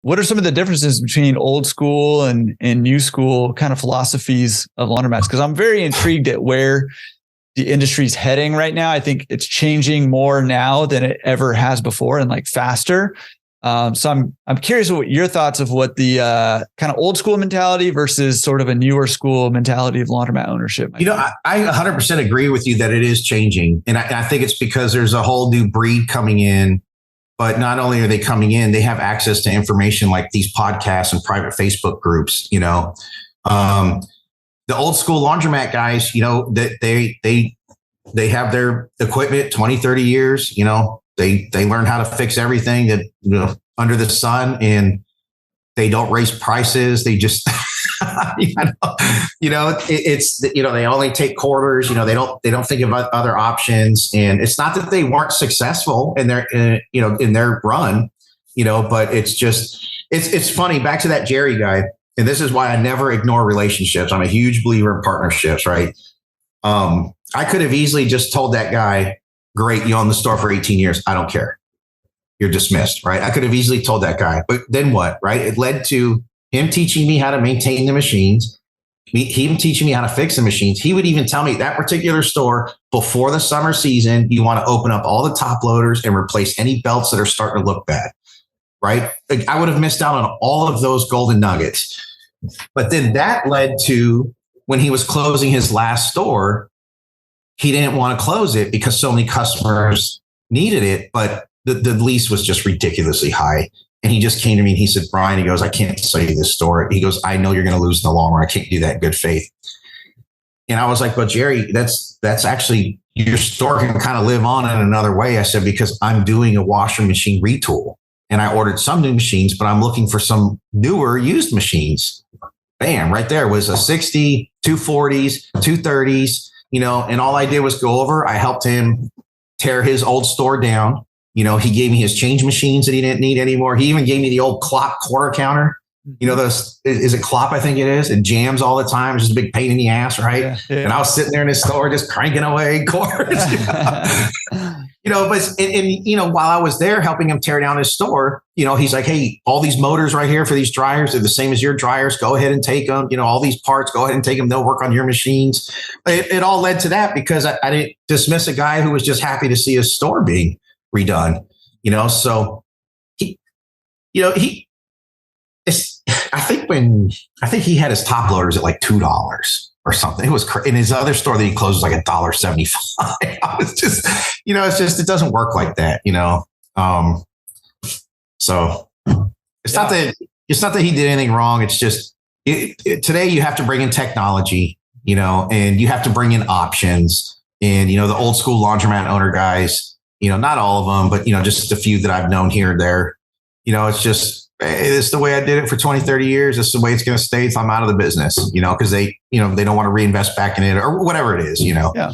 what are some of the differences between old school and new school kind of philosophies of laundromats? Because I'm very intrigued at where the industry's heading right now. I think it's changing more now than it ever has before, and like faster. So I'm curious what your thoughts of what the kind of old school mentality versus sort of a newer school mentality of laundromat ownership. I 100% agree with you that it is changing. And I think it's because there's a whole new breed coming in. But not only are they coming in, they have access to information like these podcasts and private Facebook groups. The old school laundromat guys, that they have their equipment 20, 30 years. They learn how to fix everything that under the sun, and they don't raise prices. They just they only take quarters. They don't think about other options. And it's not that they weren't successful in their run, but it's funny. Back to that Jerry guy. And this is why I never ignore relationships. I'm a huge believer in partnerships, right? I could have easily just told that guy, great, you own the store for 18 years. I don't care. You're dismissed, right? I could have easily told that guy, but then what, right? It led to him teaching me how to maintain the machines, him teaching me how to fix the machines. He would even tell me that particular store before the summer season, you want to open up all the top loaders and replace any belts that are starting to look bad, right? Like, I would have missed out on all of those golden nuggets. But then that led to when he was closing his last store, he didn't want to close it because so many customers needed it, but the lease was just ridiculously high. And he just came to me and he said, Brian, he goes, I can't sell you this store. He goes, I know you're going to lose in the long run. I can't do that in good faith. And I was like, but Jerry, that's actually, your store can kind of live on in another way. I said, because I'm doing a washer machine retool and I ordered some new machines, but I'm looking for some newer used machines. Bam, right there was a 60, 240s, 230s, and all I did was go over. I helped him tear his old store down. He gave me his change machines that he didn't need anymore. He even gave me the old Clop quarter counter. Those, is it Clop? I think it is. It jams all the time. It's just a big pain in the ass, right? Yeah, yeah. And I was sitting there in his store just cranking away quarters. But while I was there helping him tear down his store, he's like, hey, all these motors right here for these dryers, they're the same as your dryers. Go ahead and take them. All these parts, go ahead and take them. They'll work on your machines. It all led to that because I didn't dismiss a guy who was just happy to see his store being redone, so I think he had his top loaders at like $2 or something. It was in his other store that he closed was like $1.75. I was just, it doesn't work like that, so it's not that he did anything wrong. It's just today you have to bring in technology, and you have to bring in options, and, the old school laundromat owner guys, not all of them, but, just a few that I've known here and there, it's the way I did it for 20, 30 years. It's the way it's going to stay until I'm out of the business, because they don't want to reinvest back in it or whatever it is, Yeah.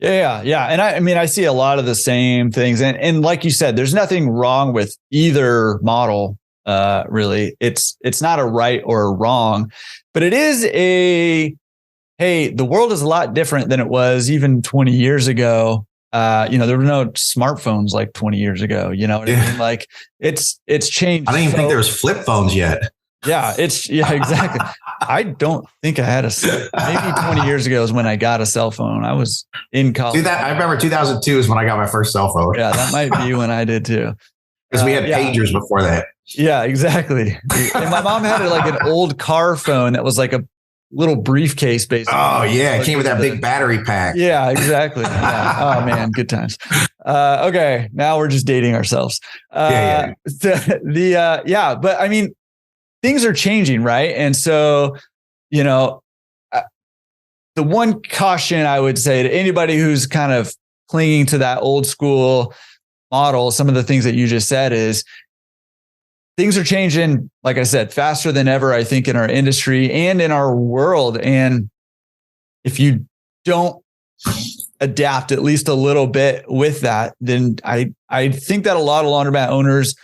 And I see a lot of the same things. And like you said, there's nothing wrong with either model. Really. It's not a right or a wrong, but it is hey, the world is a lot different than it was even 20 years ago. There were no smartphones like 20 years ago, I mean? Like it's changed. I don't even think there was flip phones yet. Yeah, exactly. I don't think I had maybe 20 years ago is when I got a cell phone. I was in college. I remember 2002 is when I got my first cell phone. Yeah, that might be when I did too. Because we had pagers before that. Yeah, exactly. And my mom had like an old car phone that was like a little briefcase basically. Oh yeah, it came with that big battery pack. Yeah, exactly. Yeah. Oh man, good times. Okay, now we're just dating ourselves. But I mean, things are changing, right? And so, the one caution I would say to anybody who's kind of clinging to that old school model, some of the things that you just said is things are changing, like I said, faster than ever, I think, in our industry and in our world. And if you don't adapt at least a little bit with that, then I think that a lot of laundromat owners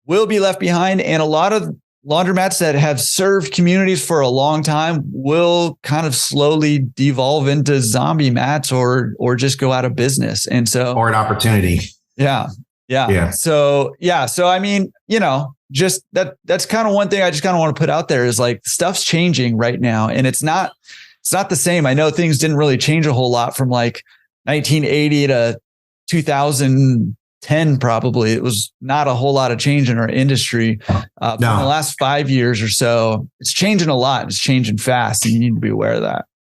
will be left behind. And a lot of laundromats that have served communities for a long time will kind of slowly devolve into zombie mats or just go out of business. And so, or an opportunity. Yeah. Yeah. So I mean, just that's kind of one thing I just kind of want to put out there is like stuff's changing right now, and it's not the same. I know things didn't really change a whole lot from like 1980 to 2010. Probably it was not a whole lot of change in our industry. In the last 5 years or so, it's changing a lot. It's changing fast, and you need to be aware of that.